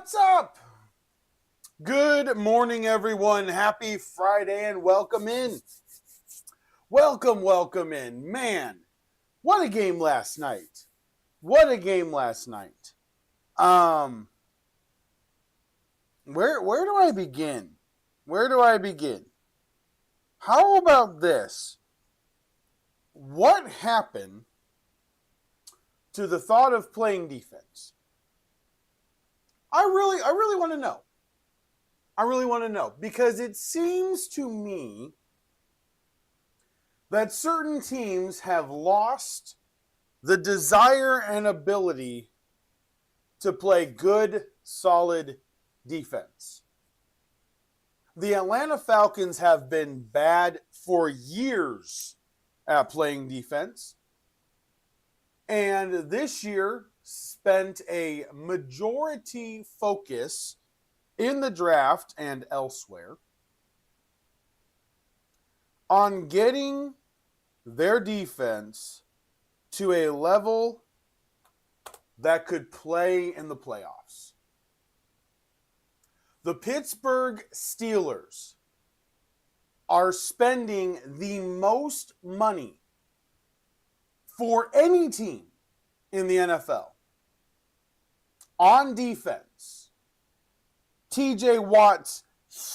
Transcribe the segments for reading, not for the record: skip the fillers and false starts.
What's up? Good morning, everyone. Happy Friday and welcome in. Welcome in. Man, what a game last night. What a game last night. Um, where do I begin? Where do I begin? How about this? What happened to the thought of playing defense? I really want to know. I really want to know because it seems to me that certain teams have lost the desire and ability to play good, solid defense. The Atlanta Falcons have been bad for years at playing defense, and this year spent a majority focus in the draft and elsewhere on getting their defense to a level that could play in the playoffs. The Pittsburgh Steelers are spending the most money for any team in the NFL on defense. TJ Watt's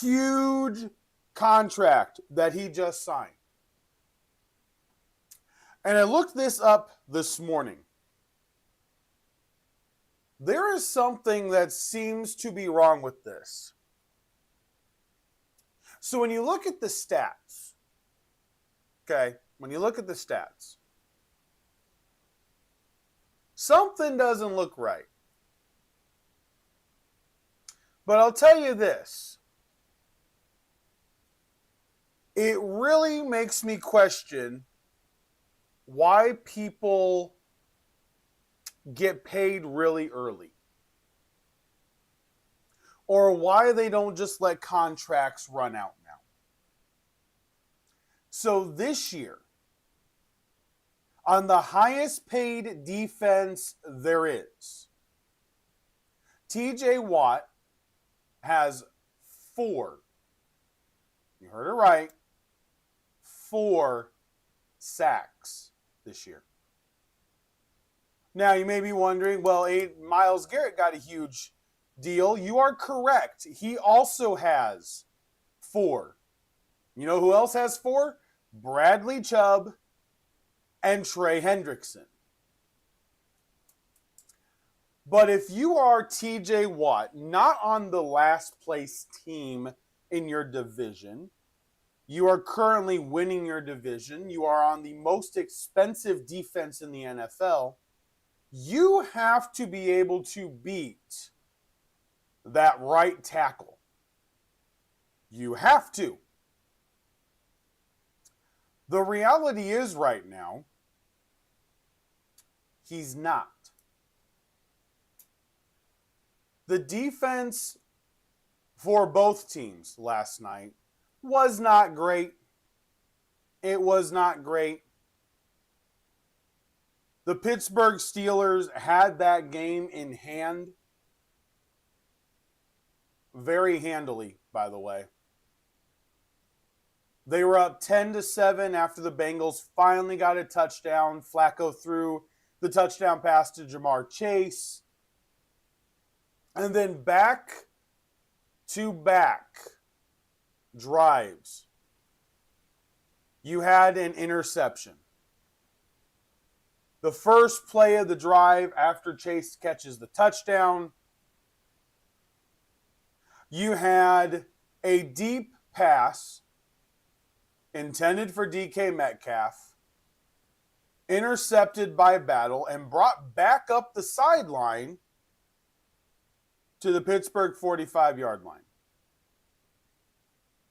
huge contract that he just signed. And I looked this up this morning. There is something that seems to be wrong with this. So when you look at the stats, something doesn't look right. But I'll tell you this. It really makes me question why people get paid really early. Or why they don't just let contracts run out now. So this year, on the highest paid defense there is, TJ Watt has 4, you heard it right, 4 sacks this year. Now, you may be wondering, well, Myles Garrett got a huge deal. You are correct. He also has 4. You know who else has 4? Bradley Chubb and Trey Hendrickson. But if you are TJ Watt, not on the last place team in your division, you are currently winning your division, you are on the most expensive defense in the NFL, you have to be able to beat that right tackle. You have to. The reality is right now, he's not. The defense for both teams last night was not great. It was not great. The Pittsburgh Steelers had that game in hand. Very handily, by the way. They were up 10-7 after the Bengals finally got a touchdown. Flacco threw the touchdown pass to Jamar Chase. And then back-to-back drives, you had an interception. The first play of the drive after Chase catches the touchdown, you had a deep pass intended for DK Metcalf, intercepted by Battle, and brought back up the sideline to the Pittsburgh 45-yard line.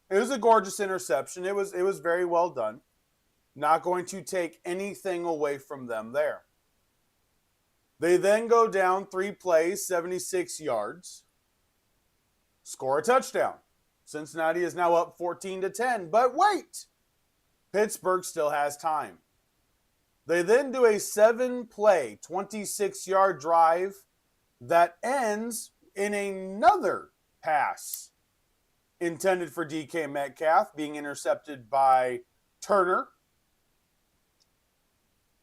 It was a gorgeous interception. It was very well done. Not going to take anything away from them there. They then go down 3 plays, 76 yards, score a touchdown. Cincinnati is now up 14-10. But wait, Pittsburgh still has time. They then do a 7-play, 26-yard drive that ends in another pass intended for DK Metcalf, being intercepted by Turner,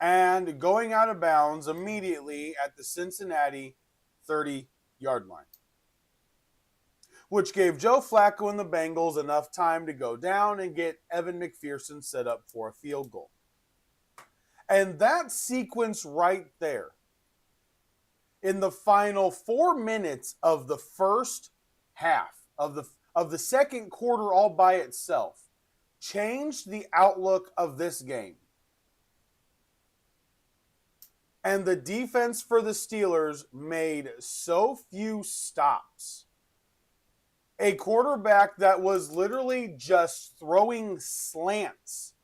and going out of bounds immediately at the Cincinnati 30-yard line, which gave Joe Flacco and the Bengals enough time to go down and get Evan McPherson set up for a field goal. And that sequence right there, in the final 4 minutes of the first half of the second quarter all by itself, changed the outlook of this game. And the defense for the Steelers made so few stops. A quarterback that was literally just throwing slants.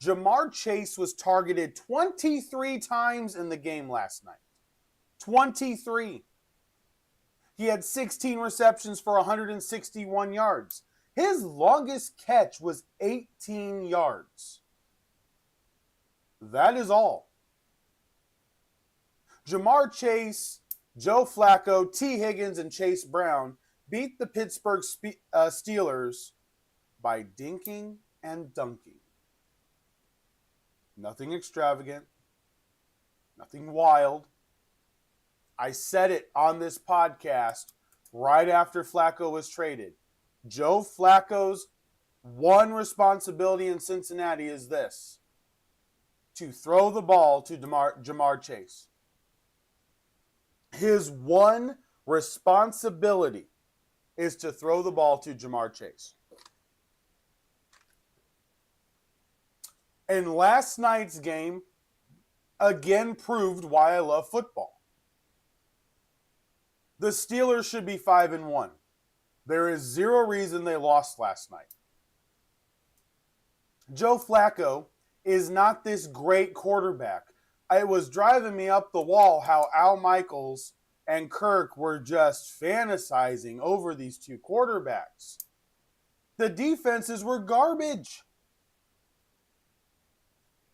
Ja'Marr Chase was targeted 23 times in the game last night. 23. He had 16 receptions for 161 yards. His longest catch was 18 yards. That is all. Ja'Marr Chase, Joe Flacco, T. Higgins, and Chase Brown beat the Pittsburgh Steelers by dinking and dunking. Nothing extravagant. Nothing wild. I said it on this podcast right after Flacco was traded. Joe Flacco's one responsibility in Cincinnati is this: to throw the ball to Ja'Marr Chase. His one responsibility is to throw the ball to Ja'Marr Chase. And last night's game again proved why I love football. The Steelers should be 5-1. There is zero reason they lost last night. Joe Flacco is not this great quarterback. It was driving me up the wall how Al Michaels and Kirk were just fantasizing over these two quarterbacks. The defenses were garbage.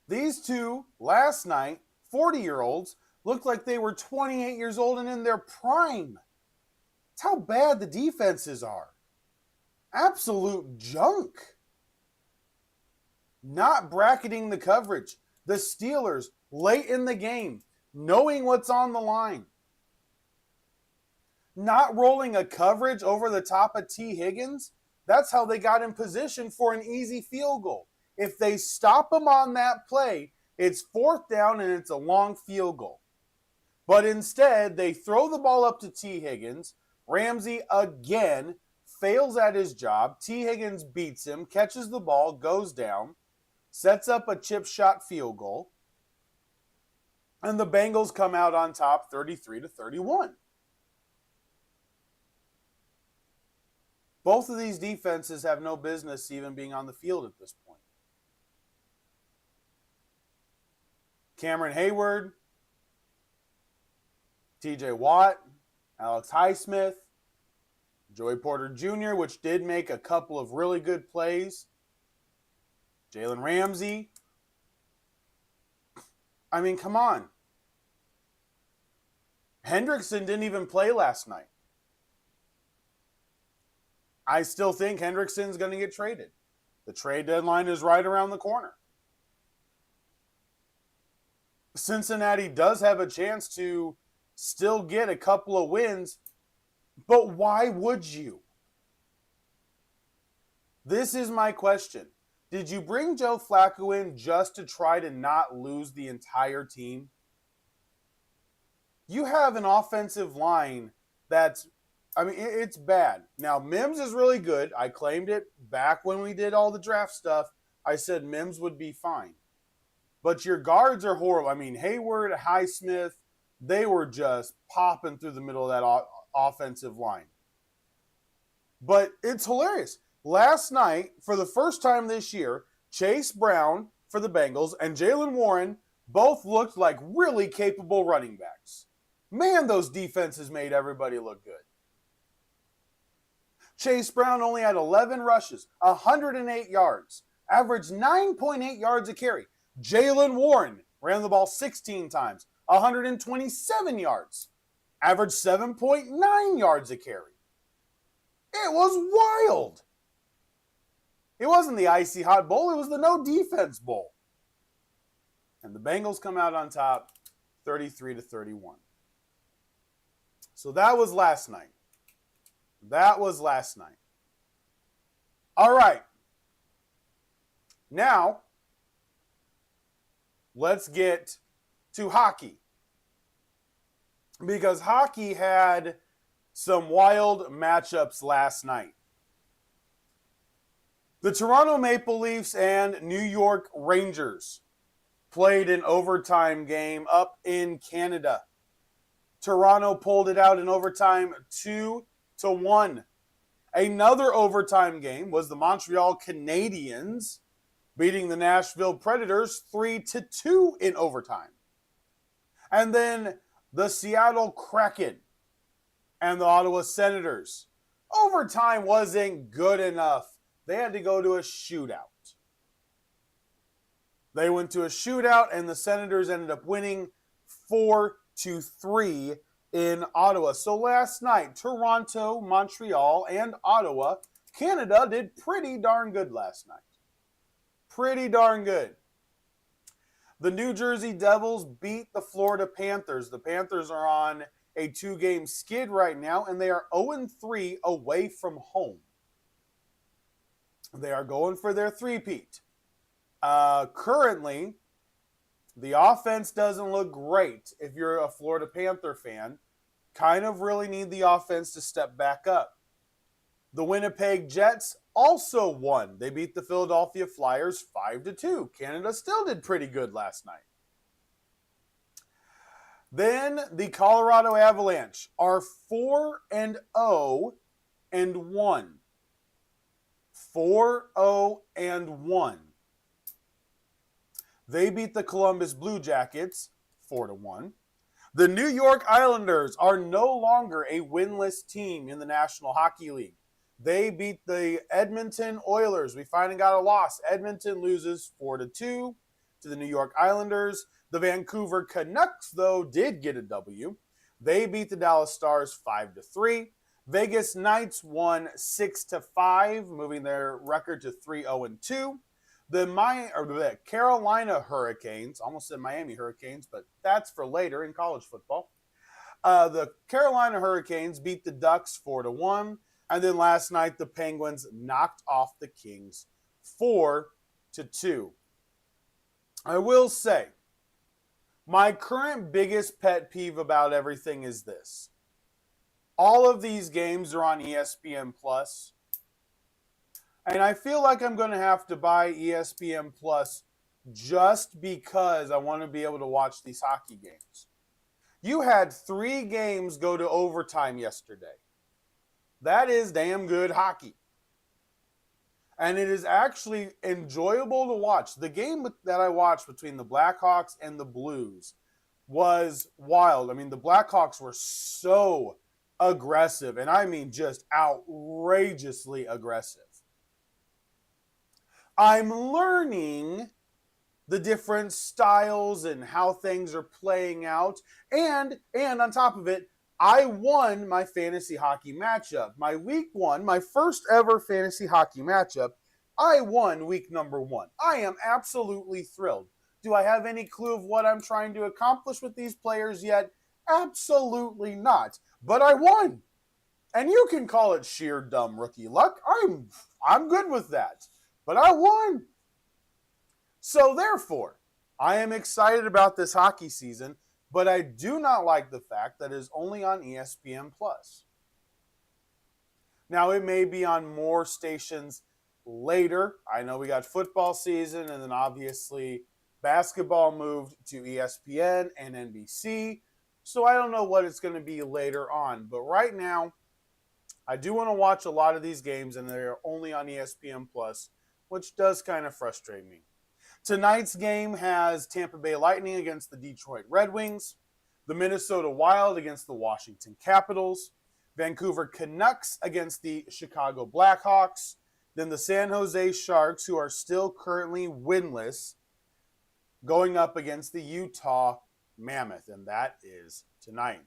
These two, last night, 40-year-olds, looked like they were 28 years old and in their prime. That's how bad the defenses are. Absolute junk. Not bracketing the coverage. The Steelers, late in the game, knowing what's on the line. Not rolling a coverage over the top of T. Higgins. That's how they got in position for an easy field goal. If they stop them on that play, it's 4th down and it's a long field goal. But instead, they throw the ball up to T. Higgins. Ramsey again fails at his job. T. Higgins beats him, catches the ball, goes down, sets up a chip shot field goal. And the Bengals come out on top 33-31. Both of these defenses have no business even being on the field at this point. Cameron Hayward, TJ Watt, Alex Highsmith, Joey Porter Jr., which did make a couple of really good plays, Jalen Ramsey. I mean, come on. Hendrickson didn't even play last night. I still think Hendrickson's going to get traded. The trade deadline is right around the corner. Cincinnati does have a chance to still get a couple of wins, but why would you? This is my question. Did you bring Joe Flacco in just to try to not lose the entire team? You have an offensive line that's, it's bad. Now, Mims is really good. I claimed it back when we did all the draft stuff. I said Mims would be fine. But your guards are horrible. Hayward, Highsmith, they were just popping through the middle of that offensive line. But it's hilarious. Last night, for the first time this year, Chase Brown for the Bengals and Jaylen Warren both looked like really capable running backs. Man, those defenses made everybody look good. Chase Brown only had 11 rushes, 108 yards, averaged 9.8 yards a carry. Jaylen Warren ran the ball 16 times, 127 yards. averaged 7.9 yards a carry. It was wild. It wasn't the icy hot bowl, it was the no defense bowl. And the Bengals come out on top 33-31. So that was last night. All right. Now, let's get to hockey. Because hockey had some wild matchups last night. The Toronto Maple Leafs and New York Rangers played an overtime game up in Canada. Toronto pulled it out in overtime 2-1. Another overtime game was the Montreal Canadiens beating the Nashville Predators 3-2 in overtime. And then the Seattle Kraken and the Ottawa Senators. Overtime wasn't good enough. They had to go to a shootout. They went to a shootout, and the Senators ended up winning 4-3 in Ottawa. So last night, Toronto, Montreal, and Ottawa, Canada did pretty darn good last night. Pretty darn good. The New Jersey Devils beat the Florida Panthers. The Panthers are on a 2-game skid right now, and they are 0-3 away from home. They are going for their three-peat. Currently, the offense doesn't look great. If you're a Florida Panther fan, kind of really need the offense to step back up. The Winnipeg Jets also won. They beat the Philadelphia Flyers 5-2. Canada still did pretty good last night. Then the Colorado Avalanche are 4-0-1. 4-0-1. They beat the Columbus Blue Jackets 4-1. The New York Islanders are no longer a winless team in the National Hockey League. They beat the Edmonton Oilers. We finally got a loss. Edmonton loses 4-2 to the New York Islanders. The Vancouver Canucks, though, did get a W. They beat the Dallas Stars 5-3. Vegas Knights won 6-5, moving their record to 3-0-2. The Carolina Hurricanes, almost said Miami Hurricanes, but that's for later in college football. The Carolina Hurricanes beat the Ducks 4-1. And then last night, the Penguins knocked off the Kings 4-2. I will say, my current biggest pet peeve about everything is this. All of these games are on ESPN Plus. And I feel like I'm going to have to buy ESPN Plus just because I want to be able to watch these hockey games. You had 3 games go to overtime yesterday. That is damn good hockey. And it is actually enjoyable to watch. The game that I watched between the Blackhawks and the Blues was wild. I mean, the Blackhawks were so aggressive, and I mean just outrageously aggressive. I'm learning the different styles and how things are playing out. And on top of it, I won my fantasy hockey matchup. My week 1, my first ever fantasy hockey matchup, I won week number 1. I am absolutely thrilled. Do I have any clue of what I'm trying to accomplish with these players yet? Absolutely not. But I won. And you can call it sheer dumb rookie luck. I'm good with that. But I won. So therefore, I am excited about this hockey season, but I do not like the fact that it is only on ESPN Plus. Now, it may be on more stations later. I know we got football season, and then obviously basketball moved to ESPN and NBC. So I don't know what it's going to be later on. But right now, I do want to watch a lot of these games, and they're only on ESPN Plus, which does kind of frustrate me. Tonight's game has Tampa Bay Lightning against the Detroit Red Wings, the Minnesota Wild against the Washington Capitals, Vancouver Canucks against the Chicago Blackhawks, then the San Jose Sharks, who are still currently winless, going up against the Utah Mammoth, and that is tonight.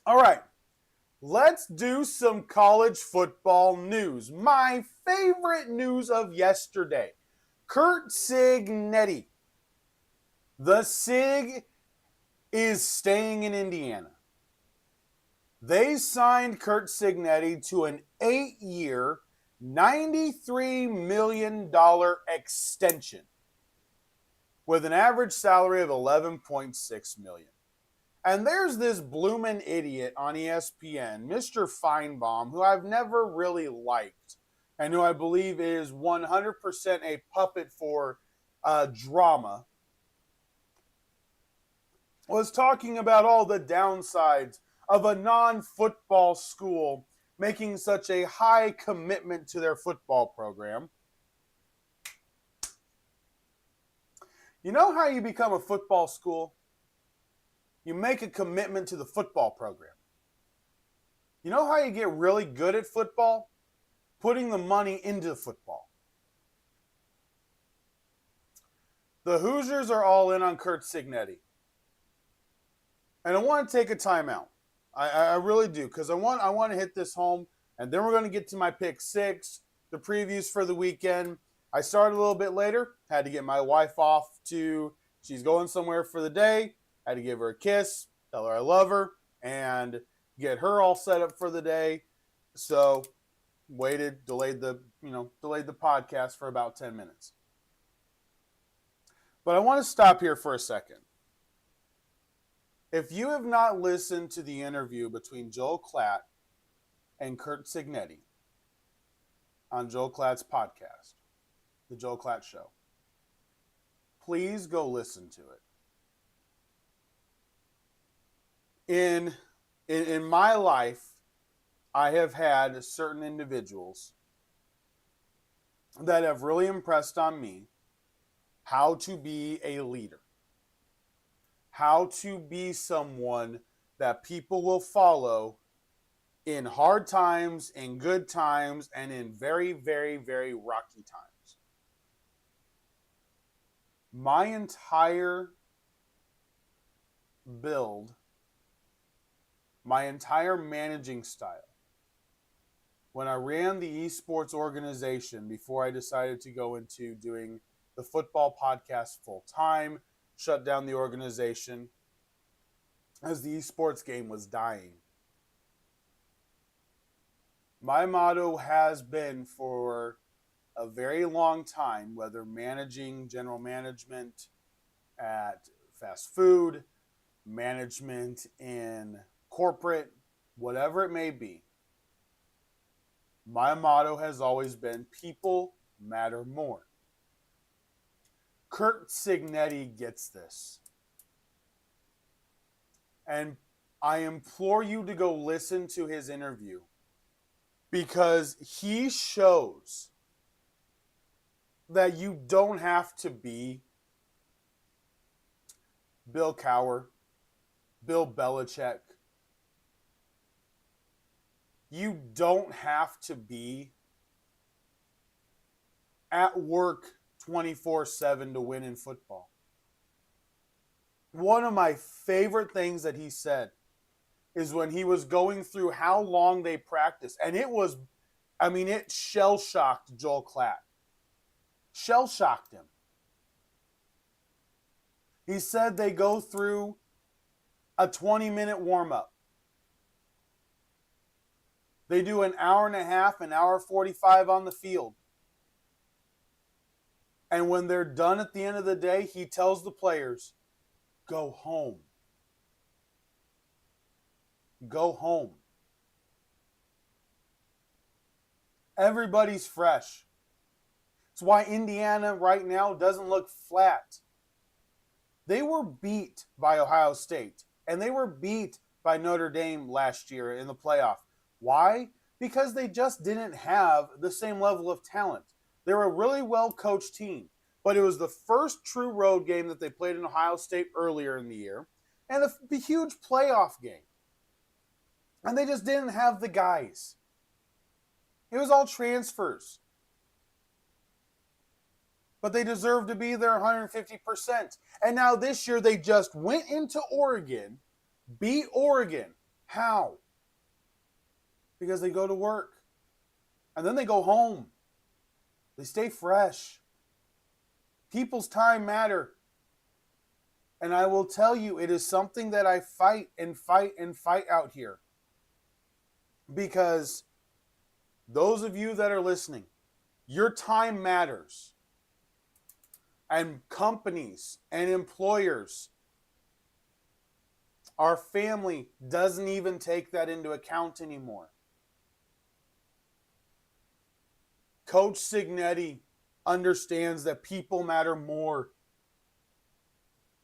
All right. Let's do some college football news. My favorite news of yesterday. Curt Cignetti. The Sig is staying in Indiana. They signed Curt Cignetti to an 8-year, $93 million extension with an average salary of $11.6 million. And there's this bloomin' idiot on ESPN, Mr. Feinbaum, who I've never really liked and who I believe is 100% a puppet for drama, was talking about all the downsides of a non-football school making such a high commitment to their football program. You know how you become a football school? You make a commitment to the football program. You know how you get really good at football? Putting the money into football. The Hoosiers are all in on Curt Cignetti. And I want to take a timeout. I really do, because I want to hit this home, and then we're going to get to my pick six, the previews for the weekend. I started a little bit later, had to get my wife off she's going somewhere for the day. Had to give her a kiss, tell her I love her, and get her all set up for the day. So delayed the podcast for about 10 minutes. But I want to stop here for a second. If you have not listened to the interview between Joel Klatt and Curt Cignetti on Joel Klatt's podcast, The Joel Klatt Show, please go listen to it. In my life, I have had certain individuals that have really impressed on me how to be a leader, how to be someone that people will follow in hard times, in good times, and in very, very, very rocky times. My entire build, my entire managing style, when I ran the esports organization before I decided to go into doing the football podcast full time, shut down the organization as the esports game was dying. My motto has been for a very long time, whether managing general management at fast food, management in corporate, whatever it may be, my motto has always been people matter more. Curt Cignetti gets this. And I implore you to go listen to his interview, because he shows that you don't have to be Bill Cowher, Bill Belichick. You don't have to be at work 24/7 to win in football. One of my favorite things that he said is when he was going through how long they practice. And it shell-shocked Joel Klatt. Shell-shocked him. He said they go through a 20-minute warm-up. They do an hour and a half, an hour 45 on the field. And when they're done at the end of the day, he tells the players, go home. Go home. Everybody's fresh. It's why Indiana right now doesn't look flat. They were beat by Ohio State, and they were beat by Notre Dame last year in the playoff. Why? Because they just didn't have the same level of talent. They're a really well-coached team, but it was the first true road game that they played in Ohio State earlier in the year, and a huge playoff game. And they just didn't have the guys. It was all transfers. But they deserve to be there 150%. And now this year they just went into Oregon, beat Oregon, How? Because they go to work. And then they go home. They stay fresh. People's time matter. And I will tell you, it is something that I fight and fight and fight out here. Because those of you that are listening, your time matters. And companies and employers, our family doesn't even take that into account anymore. Coach Cignetti understands that people matter more.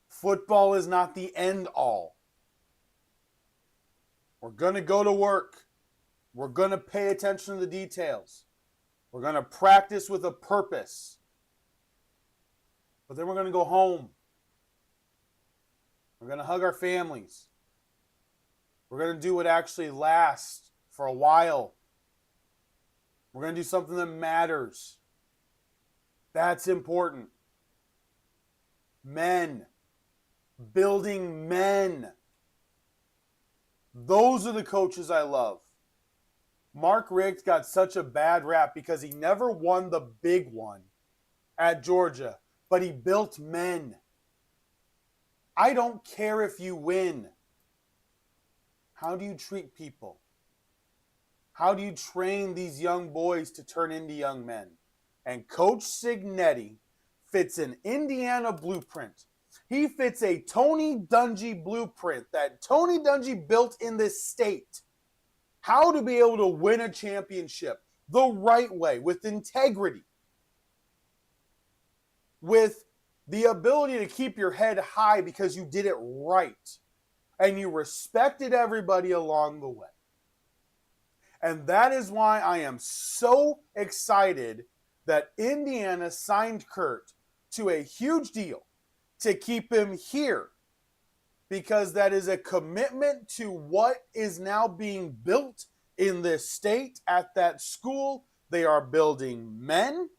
Football is not the end all. We're going to go to work. We're going to pay attention to the details. We're going to practice with a purpose. But then we're going to go home. We're going to hug our families. We're going to do what actually lasts for a while. We're going to do something that matters. That's important. Men. Building men. Those are the coaches I love. Mark Richt got such a bad rap because he never won the big one at Georgia, but he built men. I don't care if you win. How do you treat people? How do you train these young boys to turn into young men? And Coach Cignetti fits an Indiana blueprint. He fits a Tony Dungy blueprint that Tony Dungy built in this state. How to be able to win a championship the right way, with integrity, with the ability to keep your head high because you did it right and you respected everybody along the way. And that is why I am so excited that Indiana signed Kurt to a huge deal to keep him here, because that is a commitment to what is now being built in this state at that school. They are building men,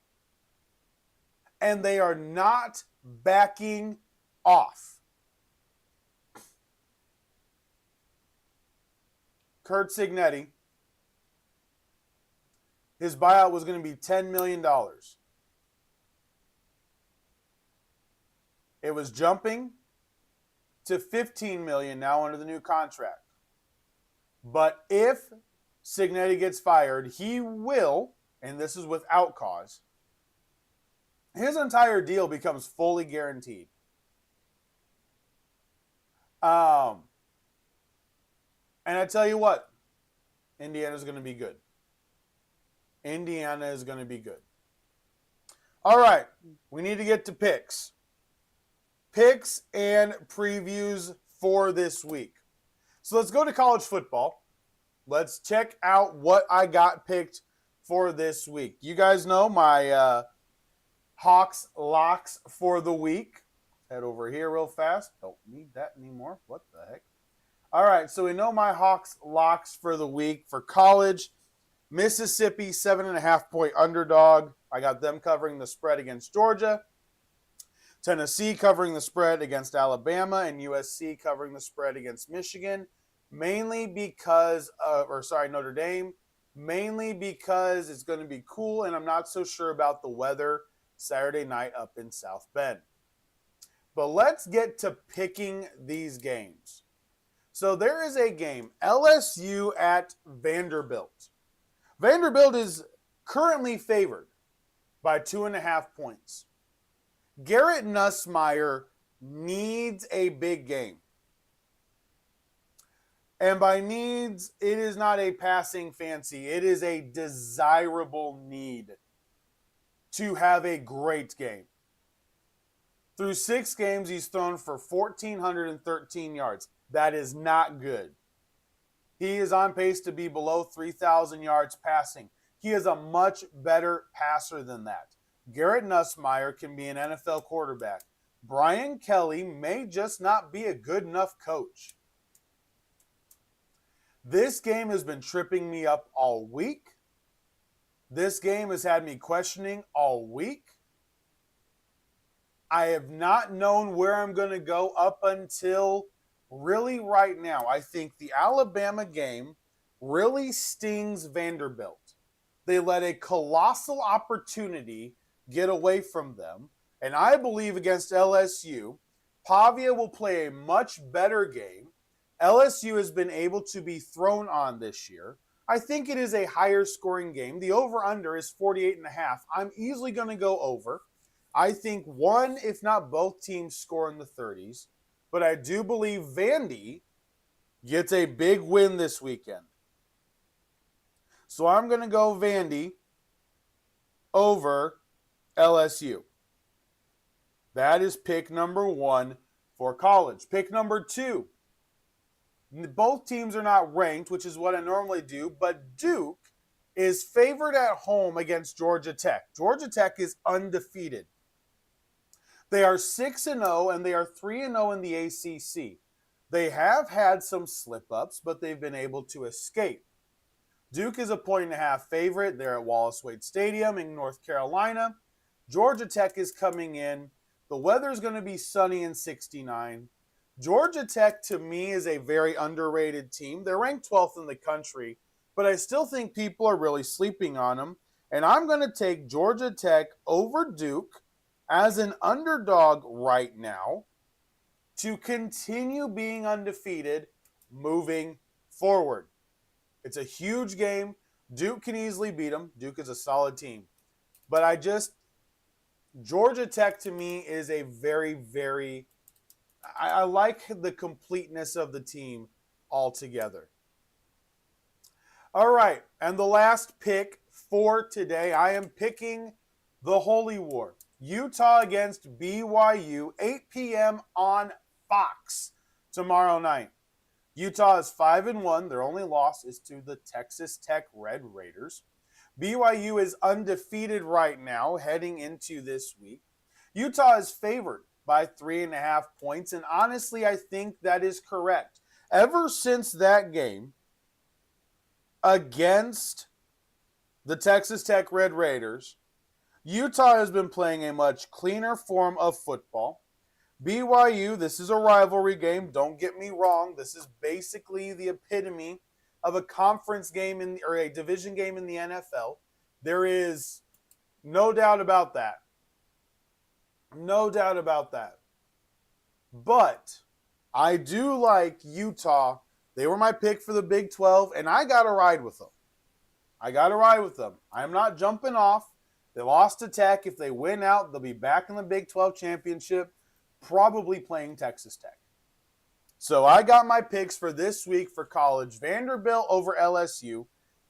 and they are not backing off. Kurt Cignetti, his buyout was going to be $10 million. It was jumping to $15 million now under the new contract. But if Cignetti gets fired, he will, and this is without cause, his entire deal becomes fully guaranteed. And I tell you what, Indiana's going to be good. Indiana is going to be good. All right, we need to get to picks. Picks and previews for this week. So let's go to college football. Let's check out what I got picked for this week. You guys know my Hawks locks for the week. Head over here real fast. Don't need that anymore. What the heck? All right, so we know my Hawks locks for the week. For college, Mississippi, 7.5-point underdog. I got them covering the spread against Georgia. Tennessee covering the spread against Alabama, and USC covering the spread against Michigan, Notre Dame, mainly because it's going to be cool, and I'm not so sure about the weather Saturday night up in South Bend. But let's get to picking these games. So there is a game, LSU at Vanderbilt. Vanderbilt is currently favored by 2.5 points. Garrett Nussmeier needs a big game. And by needs, it is not a passing fancy. It is a desirable need to have a great game. Through 6 games, he's thrown for 1,413 yards. That is not good. He is on pace to be below 3,000 yards passing. He is a much better passer than that. Garrett Nussmeier can be an NFL quarterback. Brian Kelly may just not be a good enough coach. This game has been tripping me up all week. This game has had me questioning all week. I have not known where I'm going to go up until really right now, I think the Alabama game really stings Vanderbilt. They let a colossal opportunity get away from them. And I believe against LSU, Pavia will play a much better game. LSU has been able to be thrown on this year. I think it is a higher scoring game. The over-under is 48.5. I'm easily going to go over. I think one, if not both teams score in the 30s. But I do believe Vandy gets a big win this weekend. So I'm going to go Vandy over LSU. That is pick number 1 for college. Pick number 2. Both teams are not ranked, which is what I normally do, but Duke is favored at home against Georgia Tech. Georgia Tech is undefeated. They are 6-0 and they are 3-0 in the ACC. They have had some slip-ups, but they've been able to escape. Duke is a 1.5 favorite. They're at Wallace Wade Stadium in North Carolina. Georgia Tech is coming in. The weather is going to be sunny and 69. Georgia Tech, to me, is a very underrated team. They're ranked 12th in the country, but I still think people are really sleeping on them. And I'm going to take Georgia Tech over Duke as an underdog right now to continue being undefeated moving forward. It's a huge game. Duke can easily beat them. Duke is a solid team. But Georgia Tech to me is a very, very, I like the completeness of the team altogether. All right, and the last pick for today, I am picking the Holy War. Utah against BYU, 8 p.m. on Fox tomorrow night. Utah is 5-1. Their only loss is to the Texas Tech Red Raiders. BYU is undefeated right now heading into this week. Utah is favored by 3.5 points, and honestly, I think that is correct. Ever since that game against the Texas Tech Red Raiders, Utah has been playing a much cleaner form of football. BYU, this is a rivalry game. Don't get me wrong. This is basically the epitome of a conference game or a division game in the NFL. There is no doubt about that. No doubt about that. But I do like Utah. They were my pick for the Big 12, and I got to ride with them. I'm not jumping off. They lost to Tech. If they win out, they'll be back in the Big 12 championship, probably playing Texas Tech. So I got my picks for this week for college. Vanderbilt over LSU,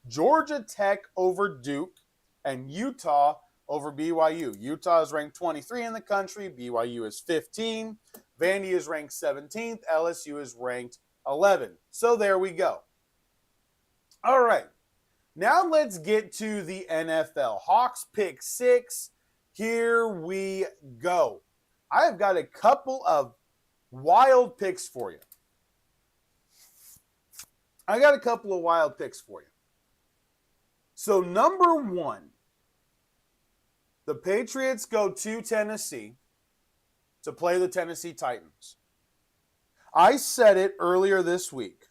Georgia Tech over Duke, and Utah over BYU. Utah is ranked 23 in the country. BYU is 15. Vandy is ranked 17th. LSU is ranked 11. So there we go. All right. Now let's get to the NFL. Hawks pick 6. Here we go. I've got a couple of wild picks for you. So number 1, the Patriots go to Tennessee to play the Tennessee Titans. I said it earlier this week.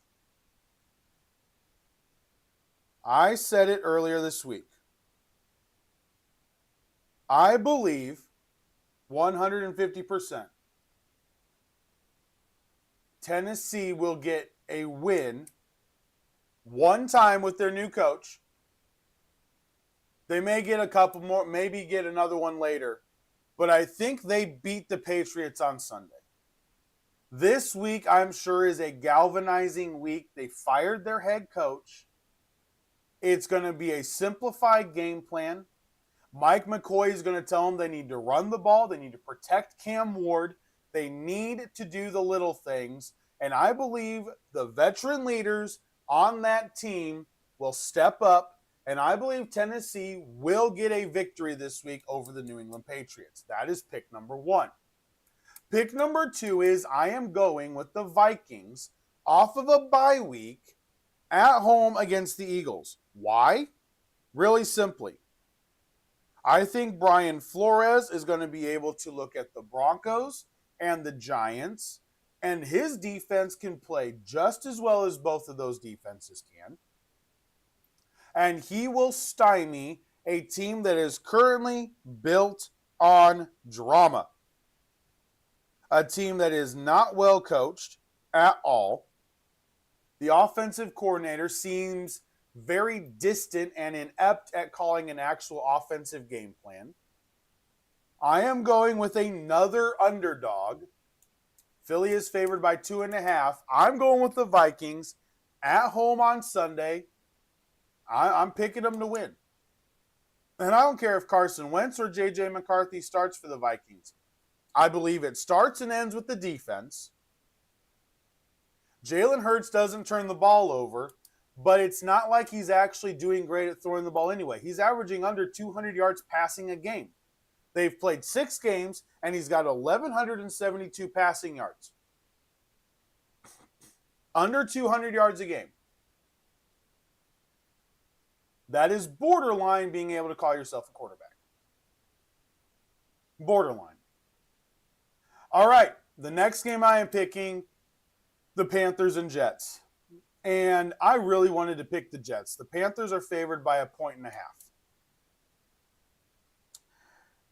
I believe 150% Tennessee will get a win one time with their new coach. They may get a couple more, maybe get another one later. But I think they beat the Patriots on Sunday. This week, I'm sure, is a galvanizing week. They fired their head coach. It's going to be a simplified game plan. Mike McCoy is going to tell them they need to run the ball. They need to protect Cam Ward. They need to do the little things. And I believe the veteran leaders on that team will step up. And I believe Tennessee will get a victory this week over the New England Patriots. That is pick number 1. Pick number 2 is I am going with the Vikings off of a bye week at home against the Eagles. Why? Really simply. I think Brian Flores is going to be able to look at the Broncos and the Giants And his defense can play just as well as both of those defenses can. And he will stymie a team that is currently built on drama. A team that is not well coached at all. The offensive coordinator seems very distant and inept at calling an actual offensive game plan. I am going with another underdog. Philly is favored by 2.5. I'm going with the Vikings at home on Sunday. I'm picking them to win. And I don't care if Carson Wentz or J.J. McCarthy starts for the Vikings. I believe it starts and ends with the defense. Jalen Hurts doesn't turn the ball over, but it's not like he's actually doing great at throwing the ball anyway. He's averaging under 200 yards passing a game. They've played 6 games, and he's got 1,172 passing yards. Under 200 yards a game. That is borderline being able to call yourself a quarterback. Borderline. All right, the next game I am picking, the Panthers and Jets. And I really wanted to pick the Jets. The Panthers are favored by 1.5.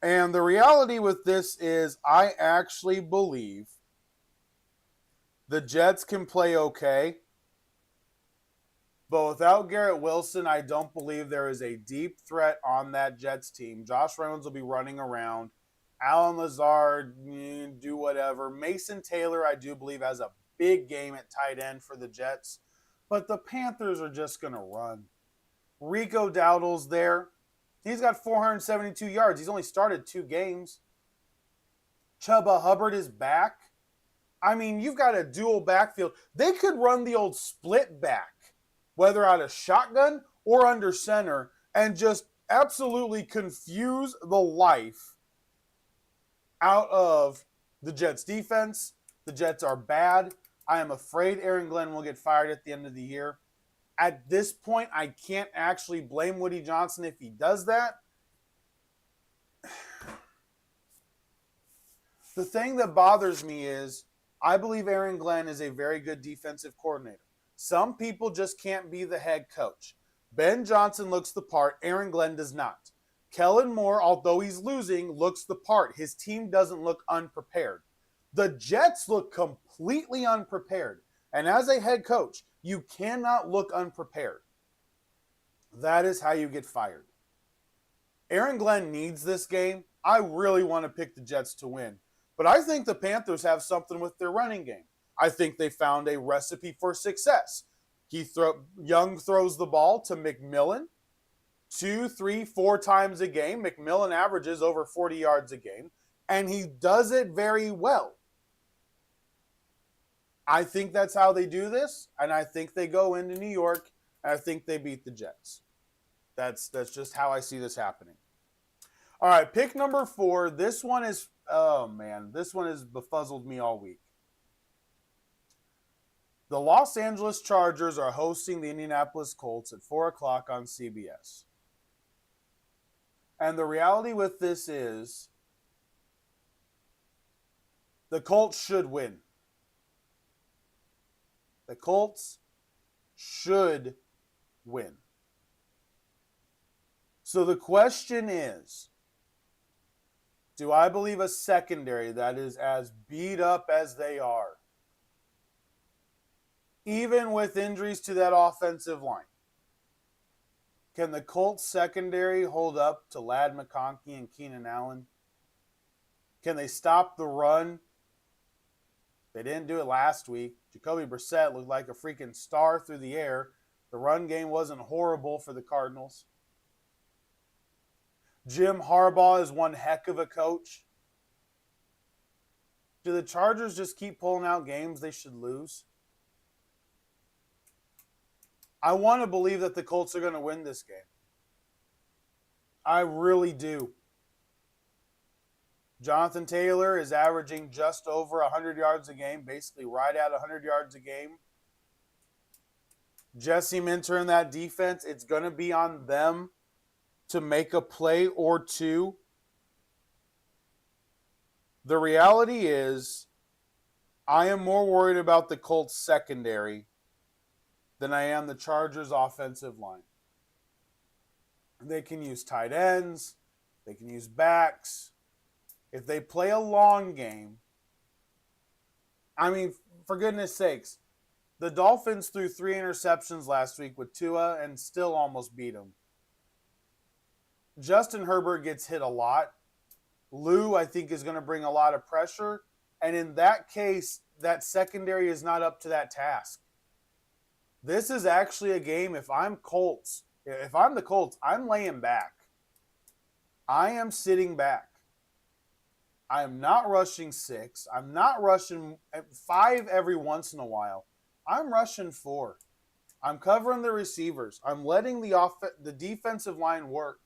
And the reality with this is I actually believe the Jets can play okay. But without Garrett Wilson, I don't believe there is a deep threat on that Jets team. Josh Reynolds will be running around. Allen Lazard, do whatever. Mason Taylor, I do believe, has a big game at tight end for the Jets. But the Panthers are just going to run. Rico Dowdle's there. He's got 472 yards. He's only started 2 games. Chuba Hubbard is back. I mean, you've got a dual backfield. They could run the old split back, whether out of shotgun or under center, and just absolutely confuse the life out of the Jets defense. The Jets are bad. I am afraid Aaron Glenn will get fired at the end of the year. At this point, I can't actually blame Woody Johnson if he does that. The thing that bothers me is I believe Aaron Glenn is a very good defensive coordinator. Some people just can't be the head coach. Ben Johnson looks the part. Aaron Glenn does not. Kellen Moore, although he's losing, looks the part. His team doesn't look unprepared. The Jets look completely unprepared. And as a head coach, you cannot look unprepared. That is how you get fired. Aaron Glenn needs this game. I really want to pick the Jets to win. But I think the Panthers have something with their running game. I think they found a recipe for success. Young throws the ball to McMillan 2, 3, 4 times a game. McMillan averages over 40 yards a game, and he does it very well. I think that's how they do this, and I think they go into New York, and I think they beat the Jets. That's just how I see this happening. All right, pick number 4. This one has befuzzled me all week. The Los Angeles Chargers are hosting the Indianapolis Colts at 4 o'clock on CBS. And the reality with this is the Colts should win. The Colts should win. So the question is, do I believe a secondary that is as beat up as they are, even with injuries to that offensive line? Can the Colts secondary hold up to Ladd McConkey and Keenan Allen? Can they stop the run? They didn't do it last week. Jacoby Brissett looked like a freaking star through the air. The run game wasn't horrible for the Cardinals. Jim Harbaugh is one heck of a coach. Do the Chargers just keep pulling out games they should lose? I want to believe that the Colts are going to win this game. I really do. Jonathan Taylor is averaging just over 100 yards a game, basically right at 100 yards a game. Jesse Minter in that defense, it's going to be on them to make a play or two. The reality is I am more worried about the Colts secondary than I am the Chargers offensive line. They can use tight ends. They can use backs. If they play a long game, I mean, for goodness sakes, the Dolphins threw 3 interceptions last week with Tua and still almost beat them. Justin Herbert gets hit a lot. Lou, I think, is going to bring a lot of pressure. And in that case, that secondary is not up to that task. This is actually a game, if I'm the Colts, I'm laying back. I am sitting back. I am not rushing 6. I'm not rushing 5 every once in a while. I'm rushing 4. I'm covering the receivers. I'm letting the defensive line work.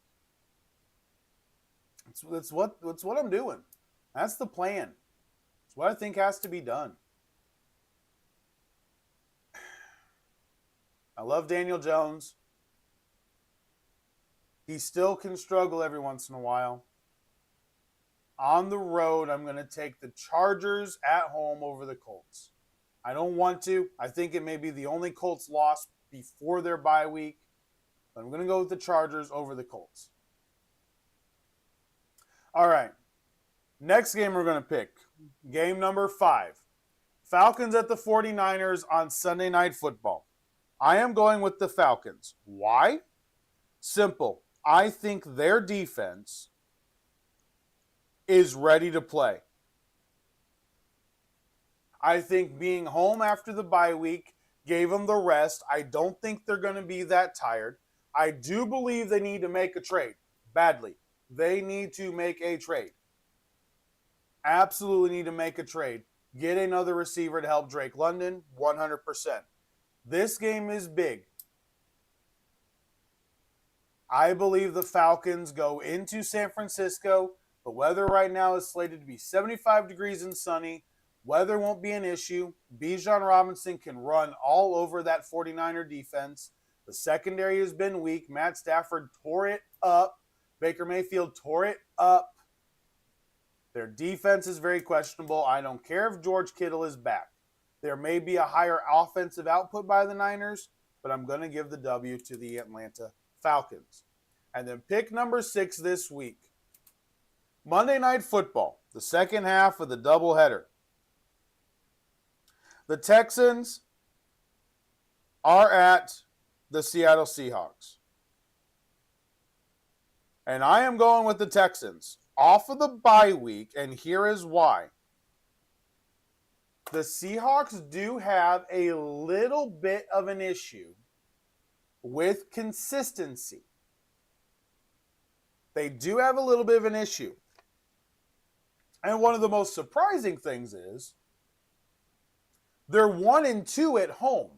That's what I'm doing. That's the plan. It's what I think has to be done. I love Daniel Jones. He still can struggle every once in a while. On the road, I'm going to take the Chargers at home over the Colts. I don't want to. I think it may be the only Colts loss before their bye week. But I'm going to go with the Chargers over the Colts. All right. Next game we're going to pick. Game number 5. Falcons at the 49ers on Sunday Night Football. I am going with the Falcons. Why? Simple. I think their defense is ready to play. I think being home after the bye week gave them the rest. I don't think they're going to be that tired. I do believe they need to make a trade badly. They need to make a trade. Absolutely need to make a trade. Get another receiver to help Drake London, 100%. This game is big. I believe the Falcons go into San Francisco. The weather right now is slated to be 75 degrees and sunny. Weather won't be an issue. Bijan Robinson can run all over that 49er defense. The secondary has been weak. Matt Stafford tore it up. Baker Mayfield tore it up. Their defense is very questionable. I don't care if George Kittle is back. There may be a higher offensive output by the Niners, but I'm going to give the W to the Atlanta Falcons. And then pick number 6 this week. Monday Night Football, the second half of the doubleheader. The Texans are at the Seattle Seahawks. And I am going with the Texans off of the bye week, and here is why. The Seahawks do have a little bit of an issue with consistency. They do have a little bit of an issue. And one of the most surprising things is they're 1-2 at home.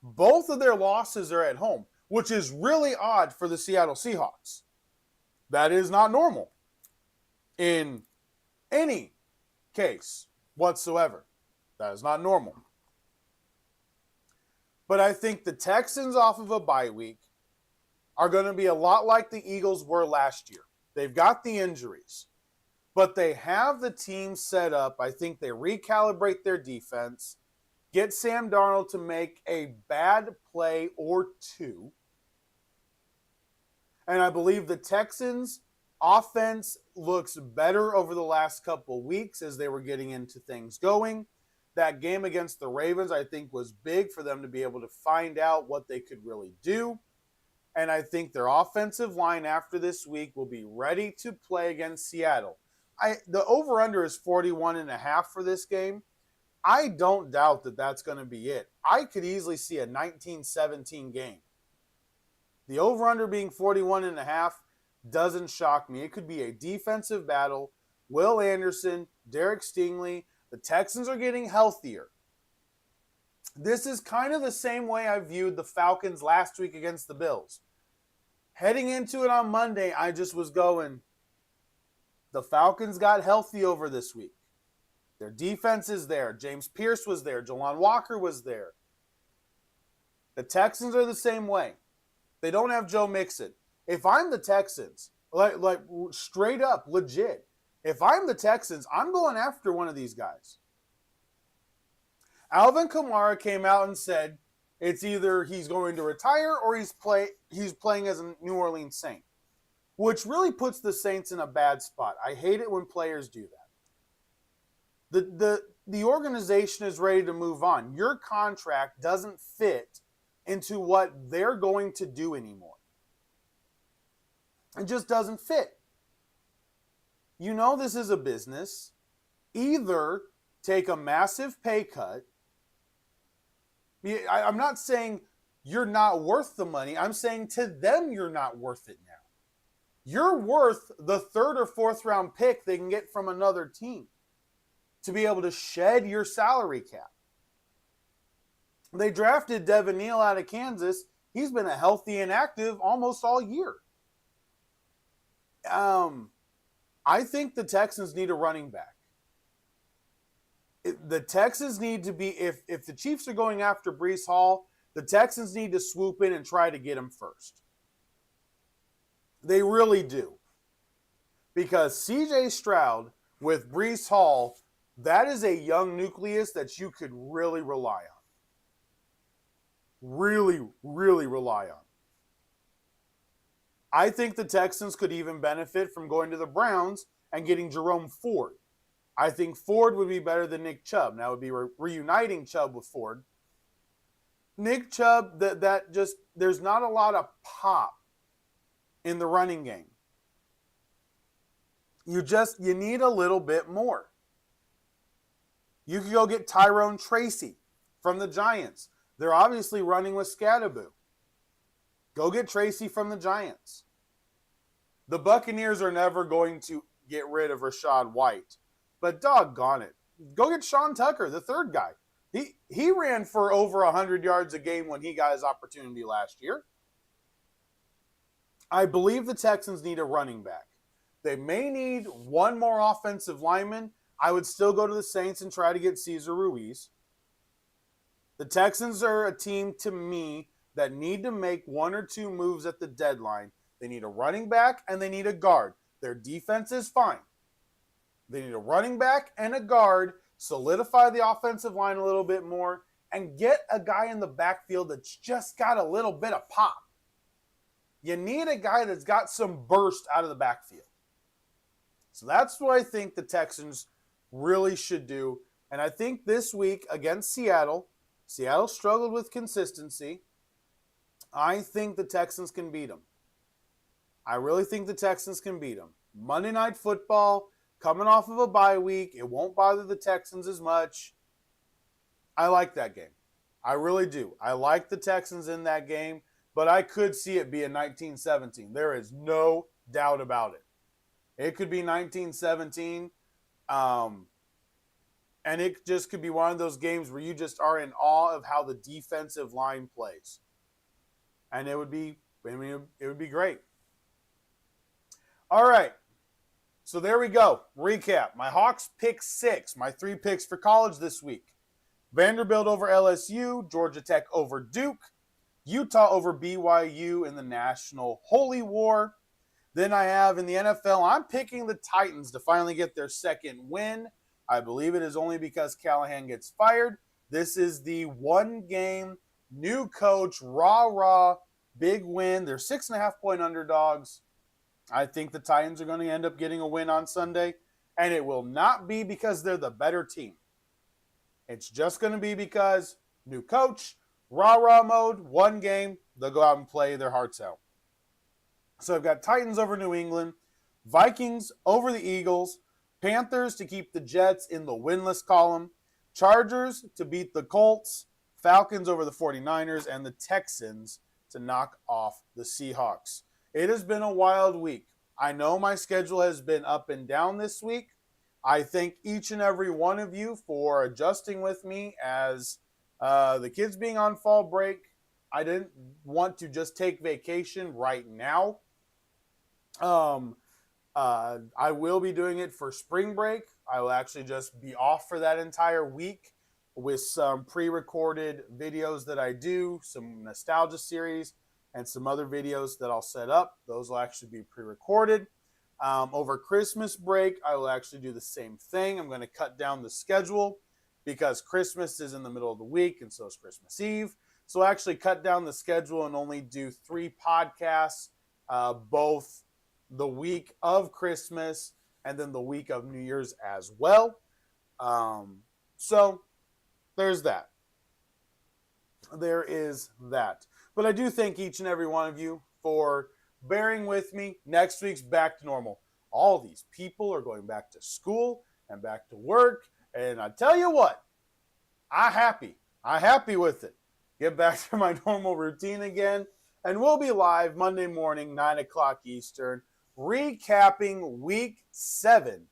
Both of their losses are at home, which is really odd for the Seattle Seahawks. That is not normal in any case whatsoever. That is not normal. But I think the Texans off of a bye week are going to be a lot like the Eagles were last year. They've got the injuries, but they have the team set up. I think they recalibrate their defense, get Sam Darnold to make a bad play or two. And I believe the Texans' offense looks better over the last couple weeks as they were getting into things going. That game against the Ravens, I think, was big for them to be able to find out what they could really do. And I think their offensive line after this week will be ready to play against Seattle. The over-under is 41.5 for this game. I don't doubt that that's going to be it. I could easily see a 19-17 game. The over-under being 41.5 doesn't shock me. It could be a defensive battle. Will Anderson, Derek Stingley, the Texans are getting healthier. This is kind of the same way I viewed the Falcons last week against the Bills. Heading into it on Monday, I just was going, the Falcons got healthy over this week. Their defense is there. James Pierce was there. Jalon Walker was there. The Texans are the same way. They don't have Joe Mixon. If I'm the Texans, like straight up, legit, if I'm the Texans, I'm going after one of these guys. Alvin Kamara came out and said it's either he's going to retire or he's playing as a New Orleans Saint, which really puts the Saints in a bad spot. I hate it when players do that. The organization is ready to move on. Your contract doesn't fit into what they're going to do anymore. It just doesn't fit. You know this is a business. Either take a massive pay cut. I'm not saying you're not worth the money. I'm saying to them you're not worth it now. You're worth the 3rd or 4th round pick they can get from another team to be able to shed your salary cap. They drafted Devin Neal out of Kansas. He's been a healthy and active almost all year. I think the Texans need a running back. The Texans need to be, if the Chiefs are going after Breece Hall, the Texans need to swoop in and try to get him first. They really do. Because C.J. Stroud with Breece Hall, that is a young nucleus that you could really rely on. Really, really rely on. I think the Texans could even benefit from going to the Browns and getting Jerome Ford. I think Ford would be better than Nick Chubb. Now it would be reuniting Chubb with Ford. Nick Chubb, that just, there's not a lot of pop in the running game. You need a little bit more. You could go get Tyrone Tracy from the Giants. They're obviously running with Scadaboo. Go get Tracy from the Giants. The Buccaneers are never going to get rid of Rachaad White. But doggone it. Go get Sean Tucker, the third guy. He ran for over 100 yards a game when he got his opportunity last year. I believe the Texans need a running back. They may need one more offensive lineman. I would still go to the Saints and try to get Cesar Ruiz. The Texans are a team, to me, that need to make 1 or 2 moves at the deadline. They need a running back and they need a guard. Their defense is fine. They need a running back and a guard, solidify the offensive line a little bit more, and get a guy in the backfield that's just got a little bit of pop. You need a guy that's got some burst out of the backfield. So that's what I think the Texans really should do. And I think this week against Seattle struggled with consistency. I think the Texans can beat them. I really think the Texans can beat them. Monday Night Football, coming off of a bye week. It won't bother the Texans as much. I like that game. I really do. I like the Texans in that game, but I could see it being 19-17. There is no doubt about it. It could be 19-17, and it just could be one of those games where you just are in awe of how the defensive line plays. And it would be great. All right. So there we go. Recap. My Hawks pick 6. My 3 picks for college this week. Vanderbilt over LSU. Georgia Tech over Duke. Utah over BYU in the National Holy War. Then I have in the NFL, I'm picking the Titans to finally get their second win. I believe it is only because Callahan gets fired. This is the 1-game, new coach, rah-rah, big win. They're 6.5-point underdogs. I think the Titans are going to end up getting a win on Sunday, and it will not be because they're the better team. It's just going to be because new coach, rah-rah mode, 1 game, they'll go out and play their hearts out. So I've got Titans over New England, Vikings over the Eagles, Panthers to keep the Jets in the winless column, Chargers to beat the Colts, Falcons over the 49ers, and the Texans to knock off the Seahawks. It has been a wild week. I know my schedule has been up and down this week. I thank each and every one of you for adjusting with me as the kids being on fall break. I didn't want to just take vacation right now. I will be doing it for spring break. I will actually just be off for that entire week with some pre-recorded videos that I do, some nostalgia series, and some other videos that I'll set up. Those will actually be pre-recorded. Over Christmas break, I will actually do the same thing. I'm going to cut down the schedule because Christmas is in the middle of the week and so is Christmas Eve. So I actually cut down the schedule and only do 3 podcasts, both the week of Christmas and then the week of New Year's as well. So there's that. There is that. But I do thank each and every one of you for bearing with me. Next week's back to normal. All these people are going back to school and back to work. And I tell you what, I'm happy with it. Get back to my normal routine again. And we'll be live Monday morning, 9 o'clock Eastern, recapping Week 7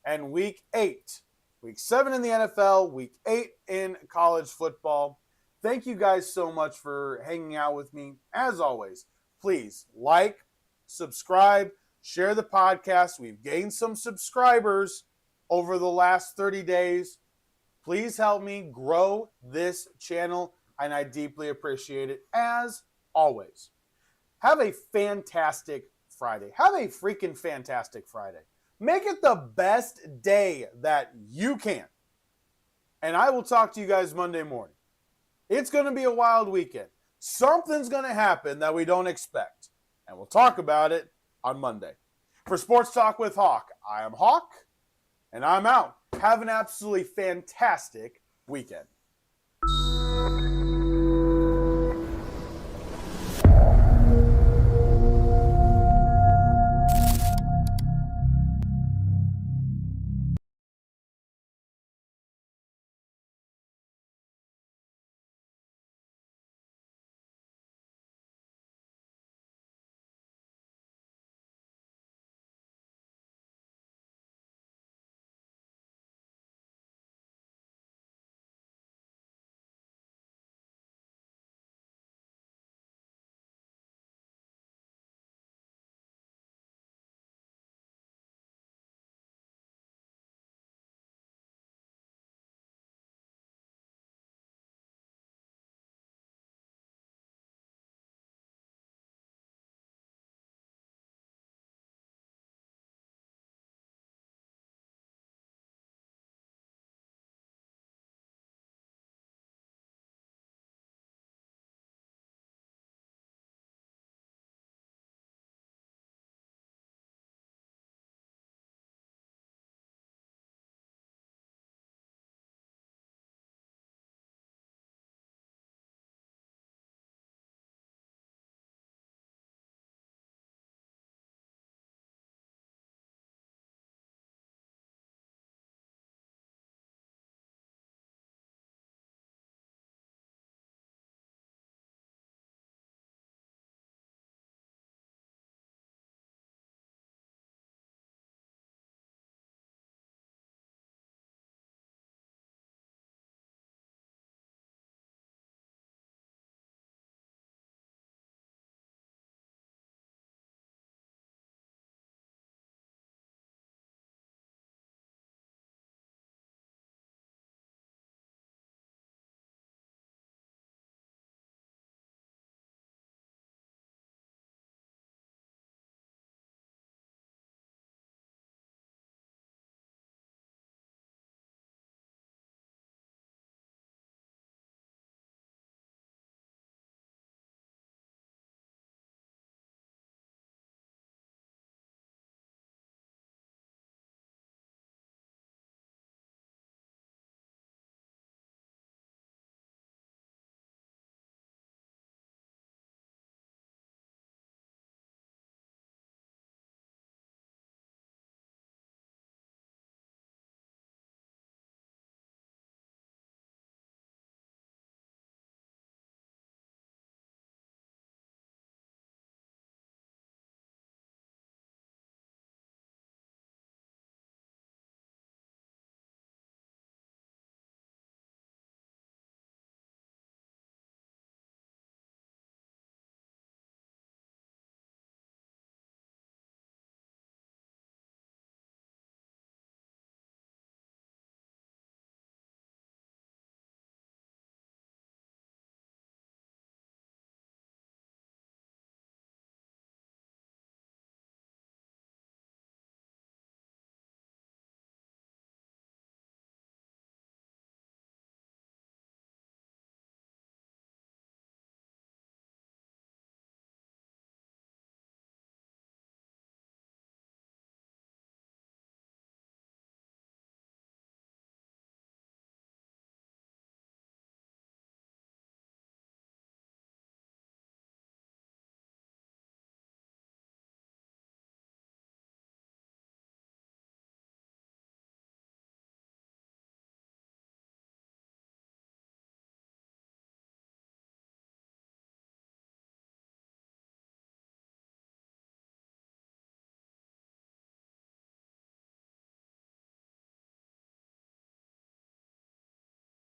and Week 8. Week 7 in the NFL, Week 8 in college football. Thank you guys so much for hanging out with me. As always, please like, subscribe, share the podcast. We've gained some subscribers over the last 30 days. Please help me grow this channel, and I deeply appreciate it. As always, have a fantastic Friday. Have a freaking fantastic Friday. Make it the best day that you can. And I will talk to you guys Monday morning. It's going to be a wild weekend. Something's going to happen that we don't expect. And we'll talk about it on Monday. For Sports Talk with Hawk, I am Hawk, and I'm out. Have an absolutely fantastic weekend.